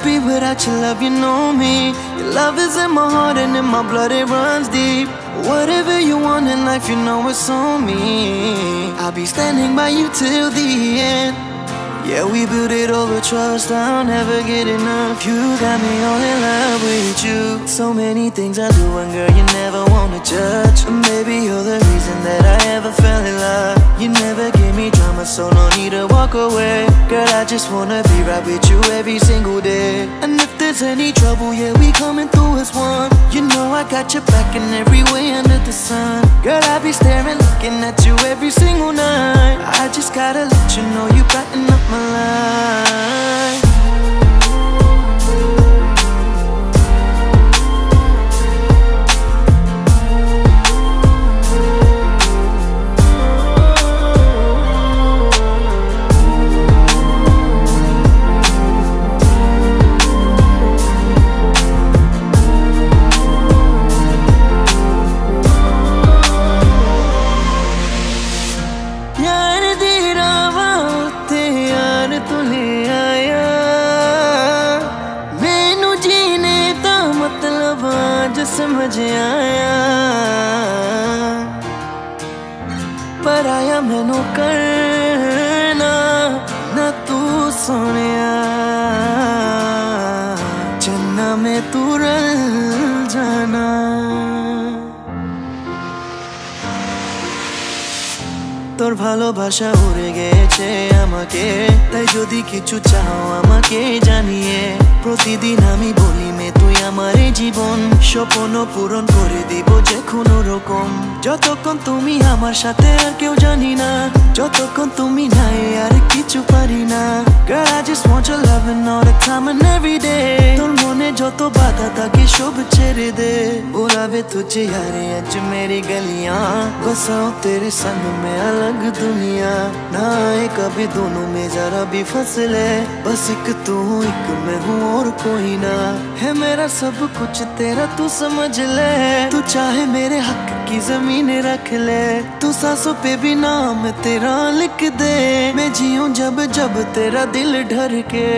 be without your love, you know me. Your love is in my heart and in my blood, it runs deep. Whatever you want in life, you know it's on me. I'll be standing by you till the end. Yeah, we built it over trust, I'll never get enough. You got me all in love with you. So many things I do and girl, you never wanna judge. And baby, you're the reason that I ever fell in love. You never gave me drama, so no need to walk away. Girl, I just wanna be right with you every single day. And if there's any trouble, yeah, we coming through as one. You know I got your back in every way under the sun. Girl, I be staring, looking at you every single night. I just gotta let you know you brighten up my life. समझ आया पर आया मैनू करना ना तू सोनिया चन्ना में तू रल जाना তোর ভালোবাসা উড়ে গেছে আমাকে তাই যদি কিছু চাও আমাকে জানিয়ে প্রতিদিন আমি বলি মে তুই আমার জীবন স্বপ্ন পূরণ করে দিব যে কোনো রকম যতক্ষণ তুমি আমার সাথে আর কেউ জানি না যতক্ষণ তুমি নাই আর কিছু পারি না Girl I just want your loving all the time and every day তোর মনে যত বাধা থাকে সব ছেড়ে দে बुलावे तुझे यारे आज मेरी गलियां बसाओ तेरे संग में अलग दुनिया ना आए कभी दोनों में जरा भी फसले बस एक तू एक मैं हूँ और कोई ना है मेरा सब कुछ तेरा तू समझ ले तू चाहे मेरे हक की जमीन रख ले तू सांसों पे भी नाम तेरा लिख दे मैं जीऊं जब जब तेरा दिल धड़के